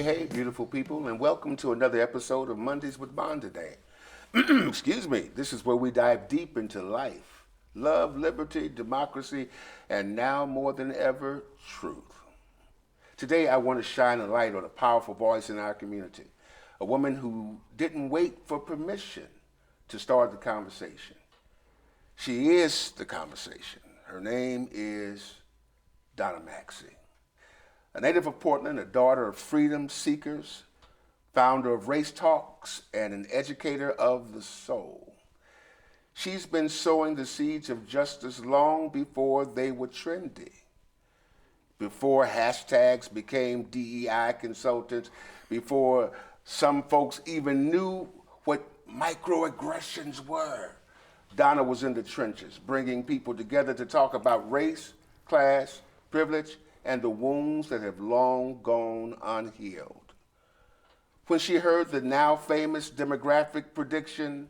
Hey, beautiful people, and welcome to another episode of Mondays with Bond today. Excuse me. This is where we dive deep into life, love, liberty, democracy, and now more than ever, truth. Today, I want to shine a light on a powerful voice in our community, a woman who didn't wait for permission to start the conversation. She is the conversation. Her name is Donna Maxey. A native of Portland, a daughter of freedom seekers, founder of Race Talks, and an educator of the soul. She's been sowing the seeds of justice long before they were trendy, before hashtags became DEI consultants, before some folks even knew what microaggressions were. Donna was in the trenches, bringing people together to talk about race, class, privilege, and the wounds that have long gone unhealed. When she heard the now famous demographic prediction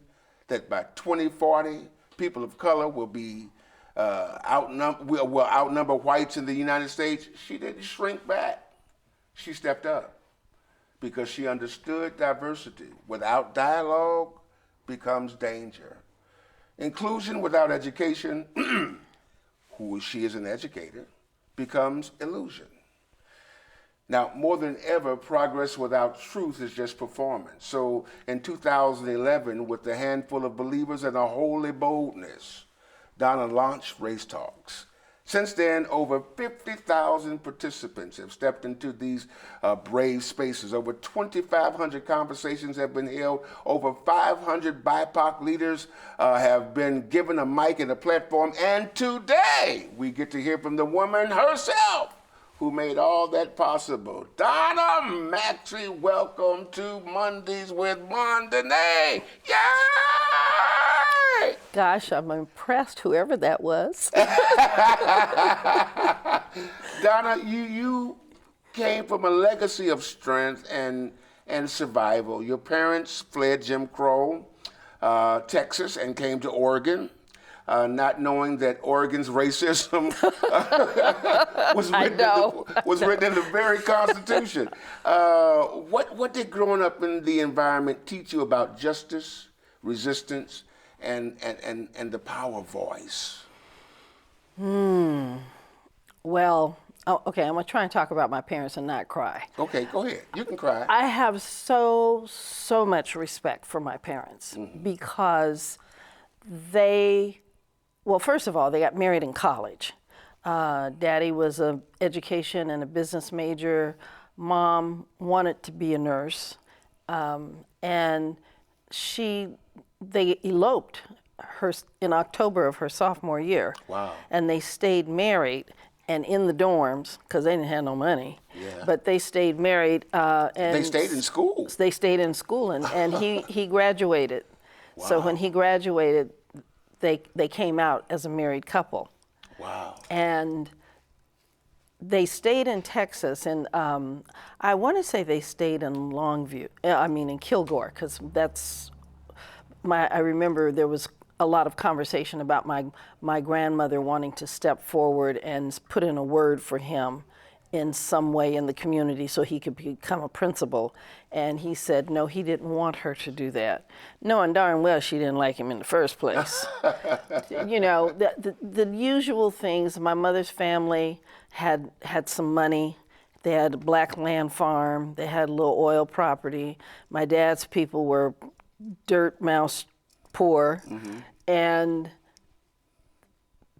that by 2040, people of color will outnumber whites in the United States, she didn't shrink back. She stepped up because she understood diversity without dialogue becomes danger. Inclusion without education, she is an educator, becomes illusion. Now, more than ever, progress without truth is just performance. So in 2011, with a handful of believers and a holy boldness, Donna launched Race Talks. Since then, over 50,000 participants have stepped into these brave spaces. Over 2,500 conversations have been held. Over 500 BIPOC leaders have been given a mic and a platform. And today, we get to hear from the woman herself who made all that possible. Donna Maxey, welcome to Mondays with Mondane. Yay! Gosh, I'm impressed, whoever that was. Donna, you came from a legacy of strength and survival. Your parents fled Jim Crow, Texas, and came to Oregon, not knowing that Oregon's racism was written in the very Constitution. What did growing up in the environment teach you about justice, resistance, and the power of voice? Well, okay, I'm gonna try and talk about my parents and not cry. Okay, go ahead. You can cry. I have so much respect for my parents because well, first of all, they got married in college. Daddy was an education and a business major. Mom wanted to be a nurse. And they eloped in October of her sophomore year. Wow. And they stayed married and in the dorms, because they didn't have no money. Yeah. But they stayed married. And they stayed in school. They stayed in school, and he graduated. Wow. So when he graduated, they came out as a married couple. Wow. And they stayed in Texas, and I want to say they stayed in in Kilgore, because I remember there was a lot of conversation about my grandmother wanting to step forward and put in a word for him in some way in the community so he could become a principal. And he said, no, he didn't want her to do that. Knowing darn well she didn't like him in the first place. You know, the usual things. My mother's family had some money. They had a black land farm. They had a little oil property. My dad's people were dirt mouse poor.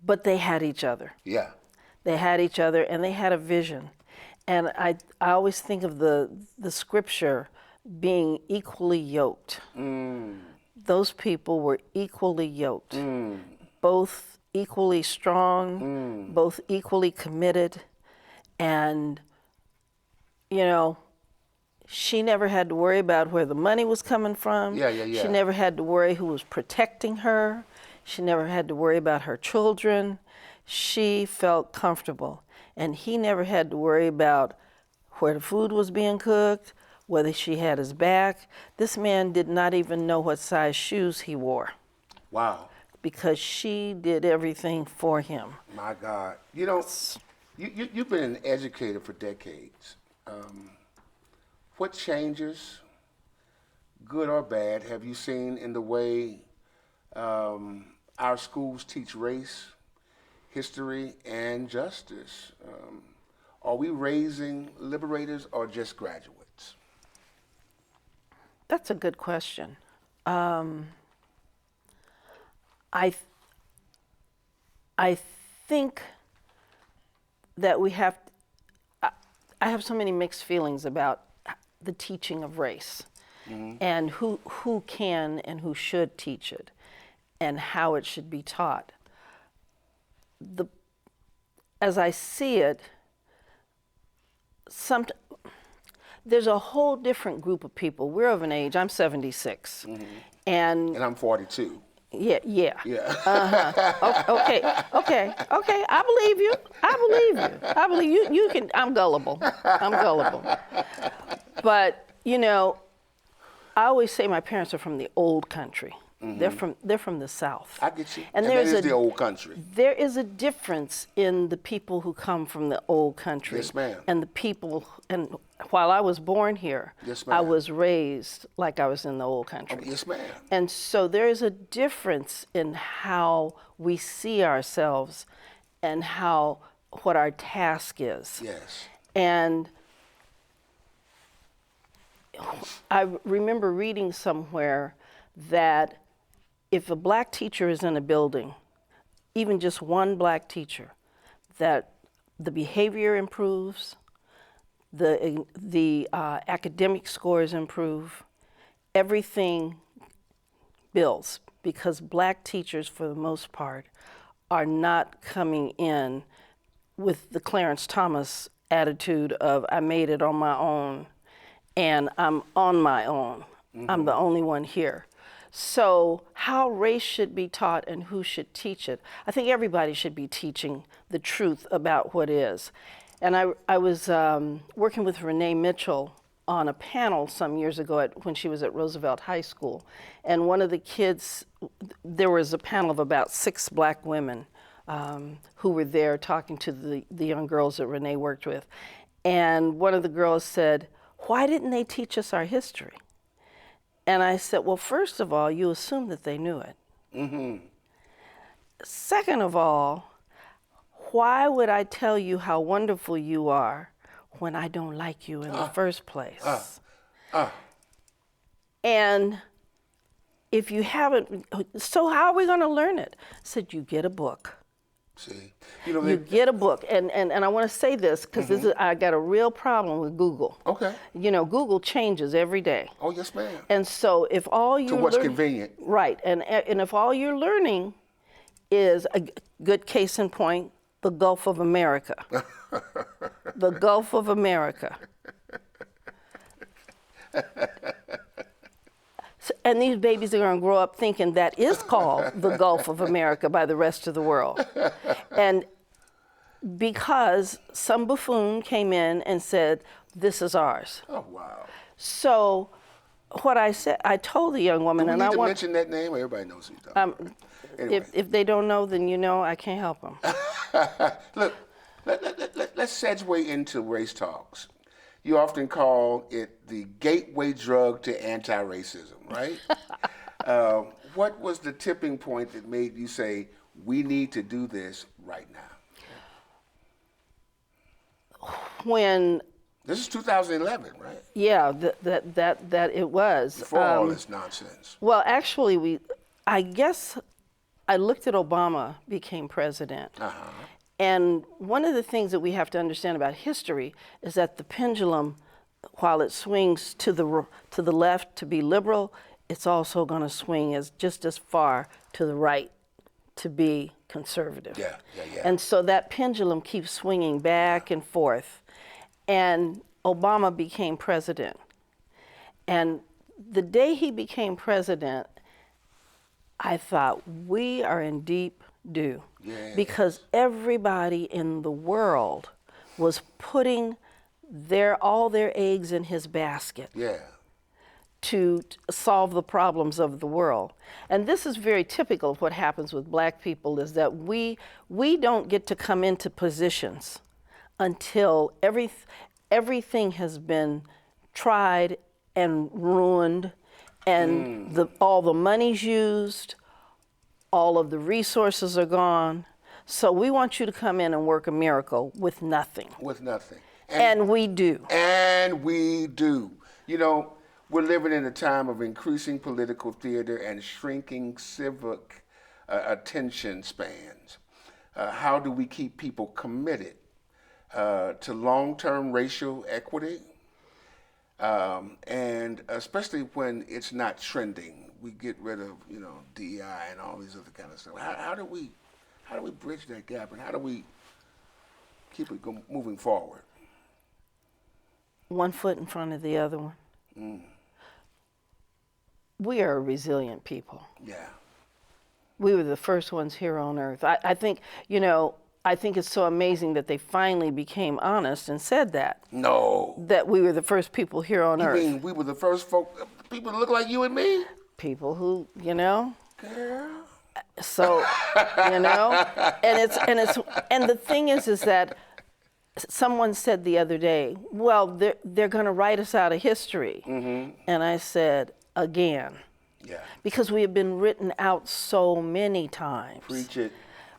But they had each other. Yeah. They had each other, and they had a vision. And I always think of the scripture being equally yoked. Those people were equally yoked, both equally strong, both equally committed. And, you know, she never had to worry about where the money was coming from. Yeah. She never had to worry who was protecting her. She never had to worry about her children. She felt comfortable. And he never had to worry about where the food was being cooked, whether she had his back. This man did not even know what size shoes he wore. Wow. Because she did everything for him. My God. You know, you've been an educator for decades. What changes, good or bad, have you seen in the way our schools teach race, history, and justice? Are we raising liberators or just graduates? That's a good question. I think that we have. I have so many mixed feelings about the teaching of race, and who can and who should teach it, and how it should be taught. As I see it, there's a whole different group of people. We're of an age. I'm 76, and I'm 42. Yeah. Yeah. Okay. I believe you. I believe you. You can. I'm gullible. But I always say my parents are from the old country. They're from the South. I get you. And that is the old country. There is a difference in the people who come from the old country. Yes, ma'am. And the people. And while I was born here, yes, ma'am, I was raised like I was in the old country. Oh, yes, ma'am. And so there is a difference in how we see ourselves and what our task is. Yes. And I remember reading somewhere that if a black teacher is in a building, even just one black teacher, that the behavior improves, the academic scores improve, everything builds, because black teachers, for the most part, are not coming in with the Clarence Thomas attitude of, I made it on my own, and I'm on my own. I'm the only one here. So how race should be taught and who should teach it, I think everybody should be teaching the truth about what is. And I was working with Renee Mitchell on a panel some years ago when she was at Roosevelt High School. And one of the kids, there was a panel of about 6 black women who were there talking to the young girls that Renee worked with. And one of the girls said, "Why didn't they teach us our history?" And I said, well, first of all, you assume that they knew it. Second of all, why would I tell you how wonderful you are when I don't like you in the first place? And if you haven't, so how are we going to learn it? I said, you get a book. See, you get a book, and I want to say this because I got a real problem with Google. Okay. Google changes every day. Oh, yes, ma'am. And so if all you're to what's convenient. Right, and if all you're learning is a good case in point, the Gulf of America. The Gulf of America. And these babies are going to grow up thinking that is called the Gulf of America by the rest of the world. And because some buffoon came in and said, this is ours. Oh, wow. So what I said, I told the young woman, and I want to mention that name. Everybody knows who you're talking about. Anyway. If they don't know, then I can't help them. Look, let's segue into race talks. You often call it the gateway drug to anti-racism, right? What was the tipping point that made you say, we need to do this right now? When this is 2011, right? Yeah, that it was. Before all this nonsense. Well, actually, I guess I looked at Obama became president. And one of the things that we have to understand about history is that the pendulum, while it swings to the left to be liberal, it's also going to swing just as far to the right to be conservative. Yeah. And so that pendulum keeps swinging back and forth. And Obama became president. And the day he became president, I thought, we are in deep due. Yes. Because everybody in the world was putting all their eggs in his basket. Yeah. To solve the problems of the world. And this is very typical of what happens with black people, is that we don't get to come into positions until everything has been tried and ruined, and all the money's used, all of the resources are gone. So we want you to come in and work a miracle with nothing. With nothing. And we do. And we do. You know, we're living in a time of increasing political theater and shrinking civic attention spans. How do we keep people committed to long-term racial equity? And especially when it's not trending, we get rid of, you know, DEI and all these other kind of stuff. How do we bridge that gap, and how do we keep it moving forward? One foot in front of the other one. We are a resilient people. Yeah. We were the first ones here on earth. I think, you know, I think it's so amazing that they finally became honest and said that. No. That we were the first people here on earth. You mean we were the first people that look like you and me? People who, you know. Girl. So, you know, and the thing is that someone said the other day, well, they're going to write us out of history. And I said, again. Yeah. Because we have been written out so many times. Preach it.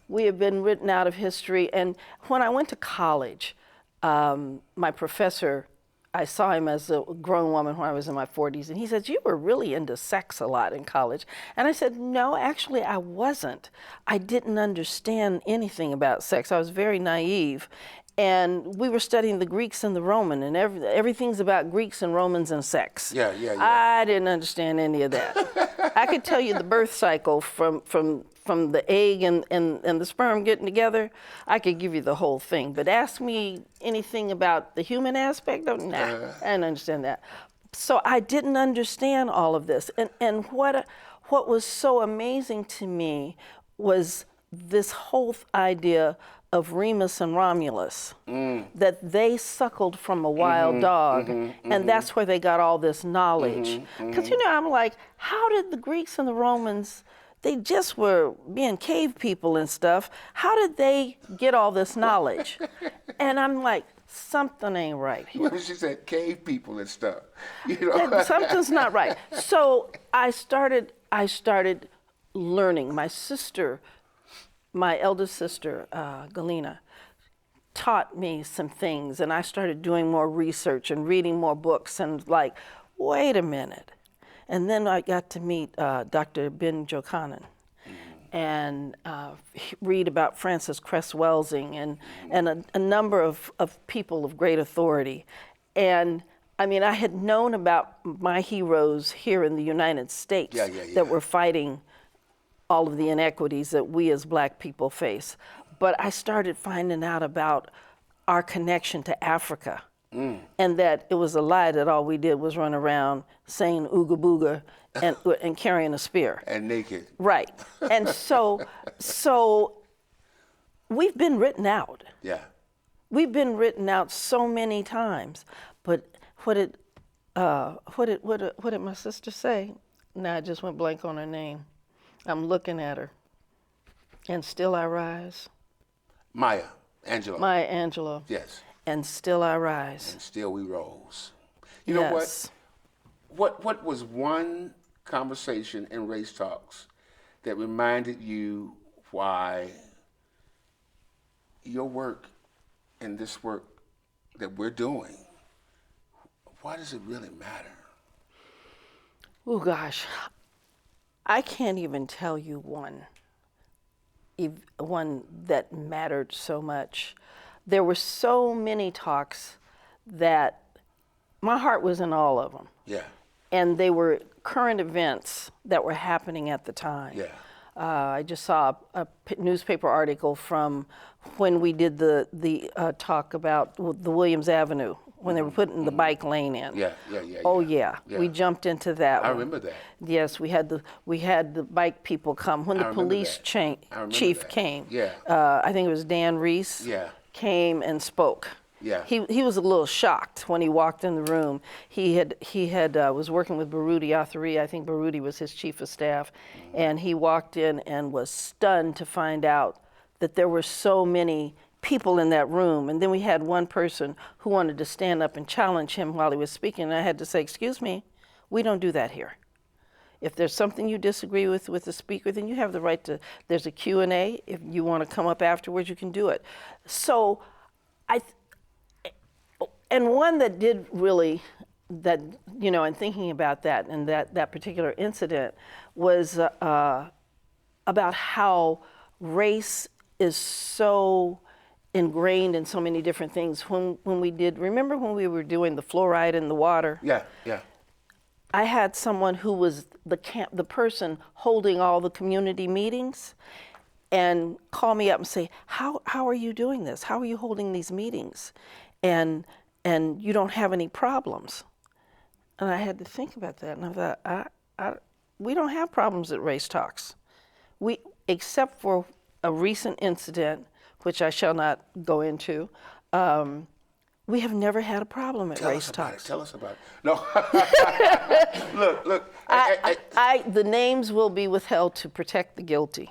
We have been written out of history. And when I went to college, my professor, I saw him as a grown woman when I was in my 40s, and he said, you were really into sex a lot in college. And I said, no, actually I wasn't. I didn't understand anything about sex. I was very naive. And we were studying the Greeks and the Roman, and everything's about Greeks and Romans and sex. Yeah. I didn't understand any of that. I could tell you the birth cycle from the egg and the sperm getting together. I could give you the whole thing. But ask me anything about the human aspect of it, nah, I didn't understand that. So I didn't understand all of this. And what was so amazing to me was this whole idea of Remus and Romulus, that they suckled from a wild dog, and that's where they got all this knowledge. Because, you know, I'm like, how did the Greeks and the Romans, they just were being cave people and stuff, how did they get all this knowledge? And I'm like, something ain't right here. She said cave people and stuff. You know? Something's not right. So I started learning. My sister, my eldest sister, Galena, taught me some things, and I started doing more research and reading more books, and like, wait a minute. And then I got to meet Dr. Ben Jokanan and read about Francis Cress Welsing and a number of people of great authority. And I mean, I had known about my heroes here in the United States that were fighting all of the inequities that we as Black people face. But I started finding out about our connection to Africa, and that it was a lie that all we did was run around saying ooga booga and carrying a spear. And naked. Right. And so we've been written out. Yeah. We've been written out so many times. But what did my sister say? Now I just went blank on her name. I'm looking at her. And still I rise. Maya Angelou. Maya Angelou. Yes. And still I rise. And still we rose. You know what was one conversation in Race Talks that reminded you why your work and this work that we're doing, why does it really matter? Oh gosh, I can't even tell you one that mattered so much. There were so many talks that my heart was in all of them. Yeah. And they were current events that were happening at the time. Yeah. I just saw a newspaper article from when we did the talk about the Williams Avenue, when they were putting the bike lane in. Yeah. Oh yeah, we jumped into that one. I remember that. Yes, we had the bike people come when the police chief came. Yeah. I think it was Dan Reese. Yeah. Came and spoke. Yeah. He was a little shocked when he walked in the room. He was working with Baruti Athari. I think Baruti was his chief of staff, and he walked in and was stunned to find out that there were so many people in that room. And then we had one person who wanted to stand up and challenge him while he was speaking. And I had to say, excuse me, we don't do that here. If there's something you disagree with the speaker, then you have the right to, there's a Q&A. If you want to come up afterwards, you can do it. So and one that did really, that, you know, and thinking about that and that particular incident was about how race is so ingrained in so many different things. When we did, remember when we were doing the fluoride in the water? Yeah, yeah. I had someone who was the person holding all the community meetings and call me up and say, how are you doing this? How are you holding these meetings? And you don't have any problems. And I had to think about that. And I thought, we don't have problems at Race Talks. Except for a recent incident, which I shall not go into, we have never had a problem at Race Talks. Tell us about it. No. Look. The names will be withheld to protect the guilty.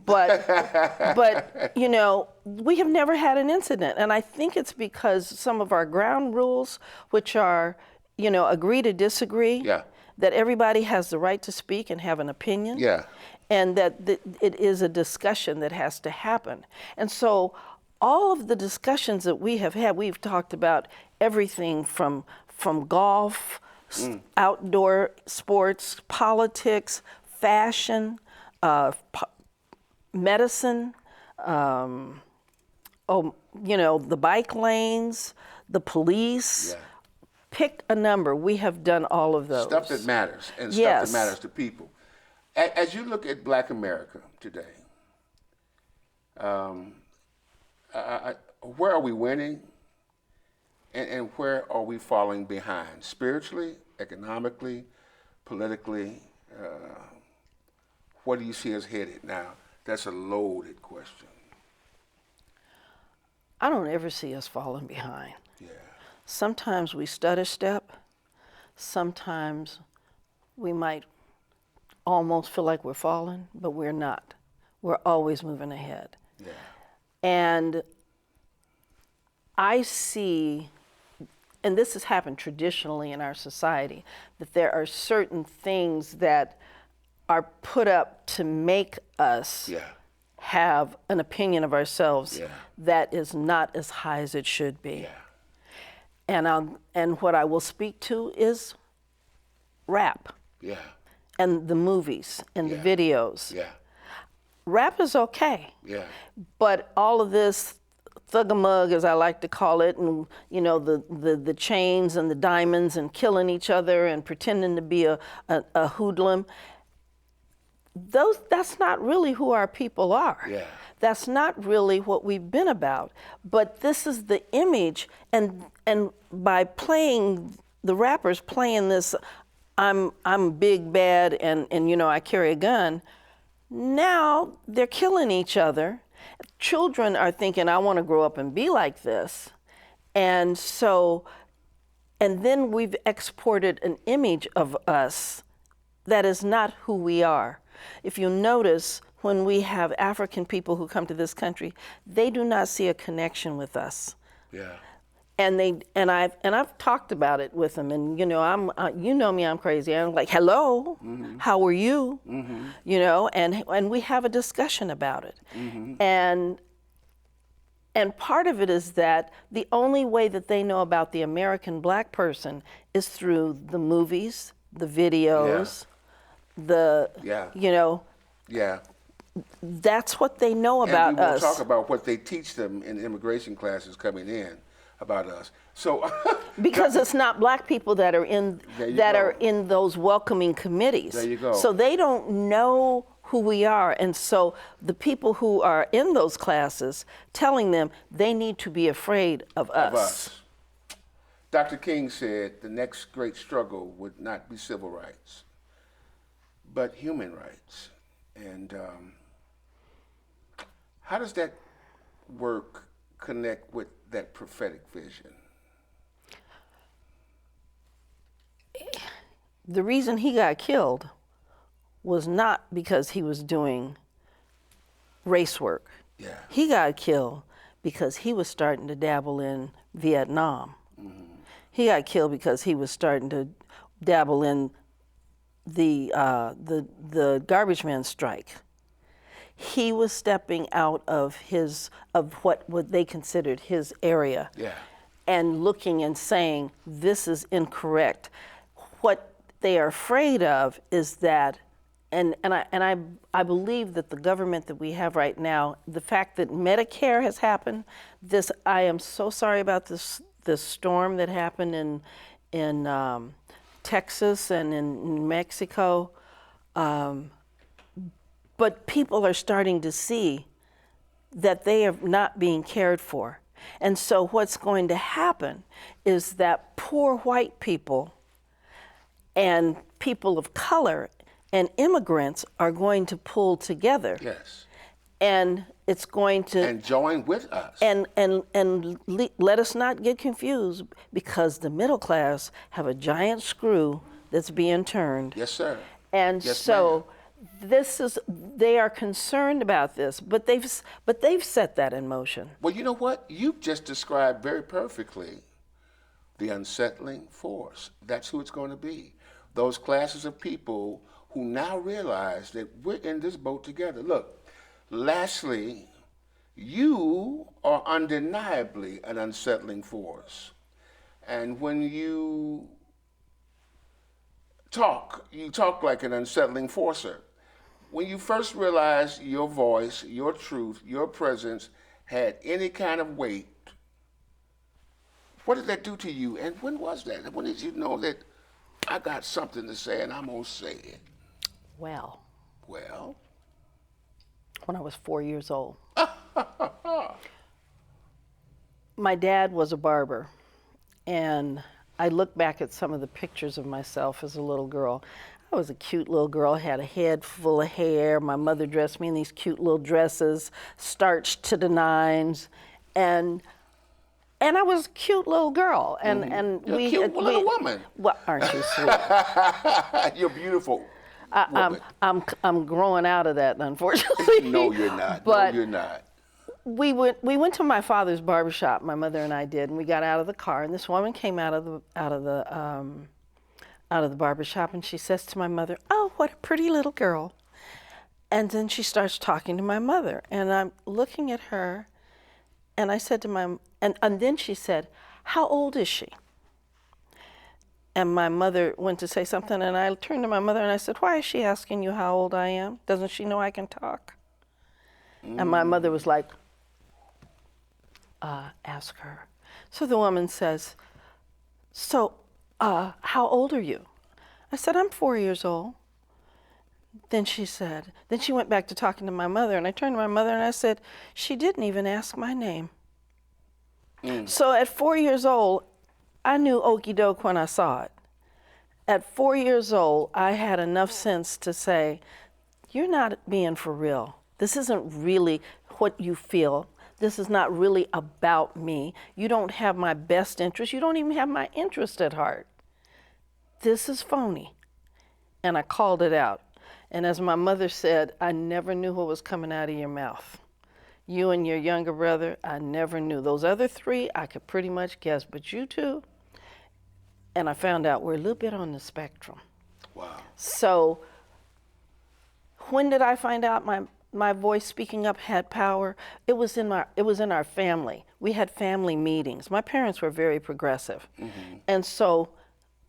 But you know, we have never had an incident, and I think it's because some of our ground rules, which are, you know, agree to disagree. Yeah. That everybody has the right to speak and have an opinion. Yeah. And that it is a discussion that has to happen. And so all of the discussions that we have had, we've talked about everything from golf, outdoor sports, politics, fashion, medicine, you know, the bike lanes, the police. Yeah. Pick a number. We have done all of those. Stuff that matters, and Yes. stuff that matters to people. As you look at Black America today, where are we winning, and where are we falling behind? Spiritually, economically, politically, where do you see us headed now? That's a loaded question. I don't ever see us falling behind. Yeah. Sometimes we stutter step. Sometimes we might almost feel like we're falling, but we're not. We're always moving ahead. Yeah. And I see, and this has happened traditionally in our society, that there are certain things that are put up to make us Yeah. have an opinion of ourselves Yeah. that is not as high as it should be. Yeah. And what I will speak to is rap Yeah. and the movies and Yeah. the videos. Yeah. Rap is okay, Yeah. but all of this thugamug, as I like to call it, and you know, the chains and the diamonds and killing each other and pretending to be a hoodlum, that's not really who our people are. Yeah. That's not really what we've been about. But this is the image, and by playing, the rappers playing this, I'm big bad and you know, I carry a gun. Now they're killing each other. Children are thinking, I want to grow up and be like this. And so, and then we've exported an image of us that is not who we are. If you notice, when we have African people who come to this country, they do not see a connection with us. Yeah. And I've talked about it with them, and you know, you know me, I'm crazy. I'm like, hello, how are you? You know, and we have a discussion about it. And part of it is that the only way that they know about the American Black person is through the movies, the videos, you know. Yeah. That's what they know about and we us. will talk about what they teach them in immigration classes coming in about us. So because it's not Black people that are in those welcoming committees. There you go. So they don't know who we are, and so the people who are in those classes telling them they need to be afraid of us. Dr. King said the next great struggle would not be civil rights, but human rights. And how does that work connect with that prophetic vision? The reason he got killed was not because he was doing race work. Yeah. He got killed because he was starting to dabble in Vietnam. He got killed because he was starting to dabble in the garbage man strike. He was stepping out of what they considered his area, and looking and saying, this is incorrect. What they are afraid of is that, and I believe that the government that we have right now, the fact that Medicare has happened, I am so sorry about this storm that happened in Texas and in New Mexico, but people are starting to see that they are not being cared for. And so what's going to happen is that poor white people and people of color and immigrants are going to pull together. Yes. And it's going to... And join with us. And let us not get confused, because the middle class have a giant screw that's being turned. Yes, sir. And yes, so they are concerned about this, but they've set that in motion. Well, you know what? You've just described very perfectly the unsettling force. That's who it's going to be. Those classes of people who now realize that we're in this boat together. Look, lastly, you are undeniably an unsettling force. And when you talk like an unsettling forcer. When you first realized your voice, your truth, your presence had any kind of weight, what did that do to you? And when was that? When did you know that I got something to say and I'm going to say it? Well, when I was 4 years old. My dad was a barber, and I look back at some of the pictures of myself as a little girl. I was a cute little girl, had a head full of hair. My mother dressed me in these cute little dresses, starched to the nines, and I was a cute little girl. And You're a cute little woman. Well, aren't you sweet? You're beautiful. I'm growing out of that, unfortunately. No, you're not. But no, you're not. We went to my father's barbershop, my mother and I did, and we got out of the car, and this woman came out of the barbershop, and she says to my mother, "Oh, what a pretty little girl." And then she starts talking to my mother, and I'm looking at her, and I said to and then she said, "How old is she?" And my mother went to say something, and I turned to my mother and I said, "Why is she asking you how old I am? Doesn't she know I can talk?" And my mother was like, ask her. So the woman says, "So, how old are you?" I said, "I'm 4 years old." Then she went back to talking to my mother, and I turned to my mother and I said, "She didn't even ask my name." So at 4 years old, I knew okey doke when I saw it. At 4 years old, I had enough sense to say, you're not being for real. This isn't really what you feel. This is not really about me. You don't have my best interest. You don't even have my interest at heart. This is phony. And I called it out. And as my mother said, I never knew what was coming out of your mouth. You and your younger brother, I never knew. Those other three, I could pretty much guess, but you two, and I found out we're a little bit on the spectrum. Wow. So when did I find out my voice speaking up had power? It was in our family. We had family meetings. My parents were very progressive. And so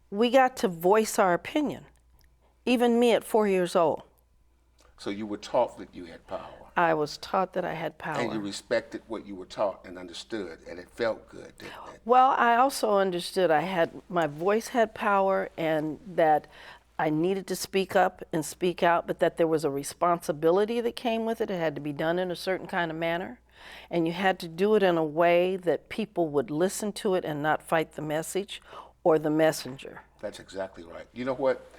we got to voice our opinion, even me at 4 years old. So you were taught that you had power. I was taught that I had power. And you respected what you were taught and understood, and it felt good, didn't it? Well, I also understood my voice had power, and that I needed to speak up and speak out, but that there was a responsibility that came with it. It had to be done in a certain kind of manner, and you had to do it in a way that people would listen to it and not fight the message or the messenger. That's exactly right. You know what?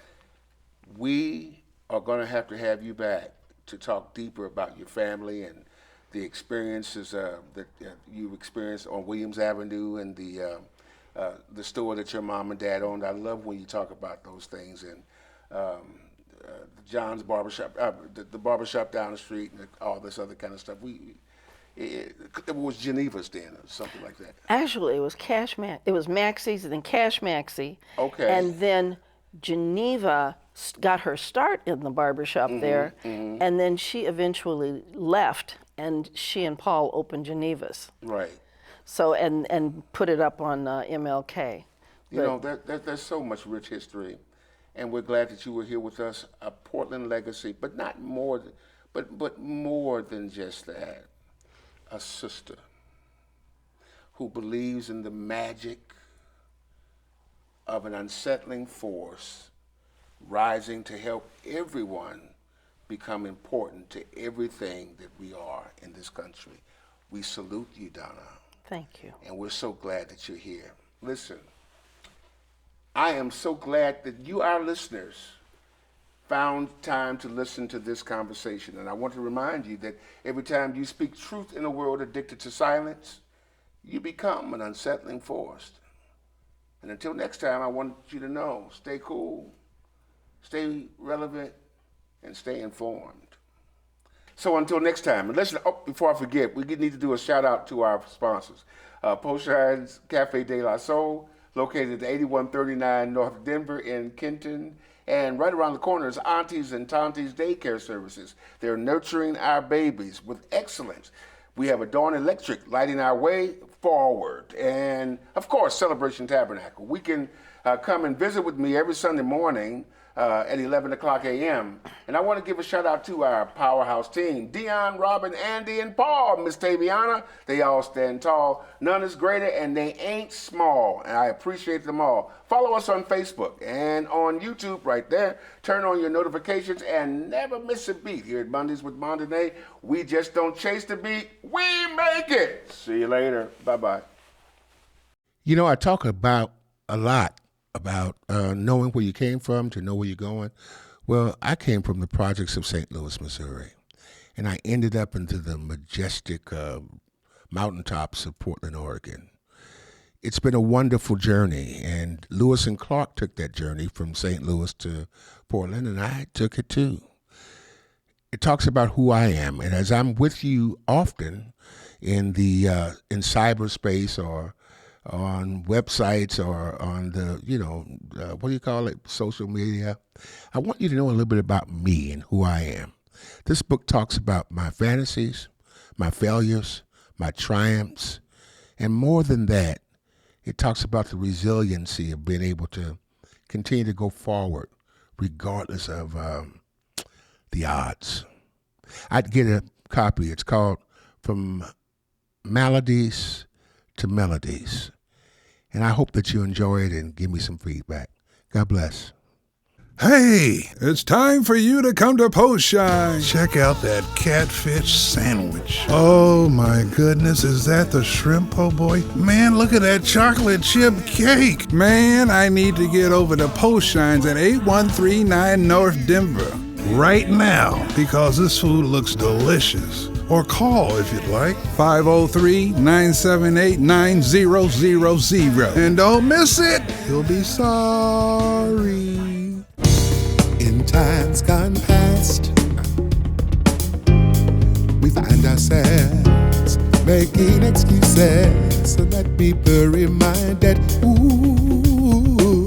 We are going to have you back to talk deeper about your family and the experiences that you've experienced on Williams Avenue and the store that your mom and dad owned. I love when you talk about those things, and John's barbershop, the barbershop down the street, and all this other kind of stuff. It was Geneva's then, or something like that. Actually, it was Maxey's, and then Cash Maxey. Okay. And then Geneva got her start in the barbershop there, and then she eventually left, and she and Paul opened Geneva's. Right. So and put it up on MLK. You know, there's so much rich history, and we're glad that you were here with us. A Portland legacy, but not more, but more than just that. A sister who believes in the magic of an unsettling force rising to help everyone become important to everything that we are in this country. We salute you, Donna. Thank you. And we're so glad that you're here. Listen, I am so glad that you, our listeners, found time to listen to this conversation. And I want to remind you that every time you speak truth in a world addicted to silence, you become an unsettling force. And until next time, I want you to know, stay cool, stay relevant, and stay informed. So until next time, and listen, before I forget, we need to do a shout out to our sponsors. Poshine's Cafe de la Soul, located at 8139 North Denver in Kenton. And right around the corner is Aunties and Tanties Daycare Services. They're nurturing our babies with excellence. We have a Dawn Electric lighting our way forward. And, of course, Celebration Tabernacle. We can come and visit with me every Sunday morning at 11 o'clock a.m. And I want to give a shout out to our powerhouse team, Dion, Robin, Andy, and Paul, Miss Taviana. They all stand tall. None is greater, and they ain't small. And I appreciate them all. Follow us on Facebook and on YouTube right there. Turn on your notifications and never miss a beat. Here at Mondays with Monday, we just don't chase the beat, we make it. See you later. Bye-bye. You know, I talk about a lot about knowing where you came from to know where you're going. Well, I came from the projects of St. Louis, Missouri, and I ended up into the majestic mountaintops of Portland, Oregon. It's been a wonderful journey, and Lewis and Clark took that journey from St. Louis to Portland, and I took it too. It talks about who I am, and as I'm with you often in the in cyberspace or on websites or on the, what do you call it, social media, I want you to know a little bit about me and who I am. This book talks about my fantasies, my failures, my triumphs, and more than that, it talks about the resiliency of being able to continue to go forward regardless of the odds. I'd get a copy. It's called From Maladies to Melodies. And I hope that you enjoy it and give me some feedback. God bless. Hey, it's time for you to come to Postshine. Check out that catfish sandwich. Oh my goodness, is that the shrimp po' boy? Man, look at that chocolate chip cake. Man, I need to get over to Postshine's at 8139 North Denver right now because this food looks delicious. Or call if you'd like, 503-978-9000. And don't miss it, you'll be sorry. In times gone past, we find ourselves making excuses so that people reminded, ooh,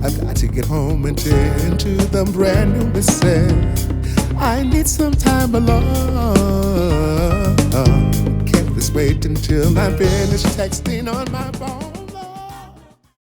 I've got to get home and tend to the brand new missus. I need some time alone. Can't this wait until I finish texting on my phone?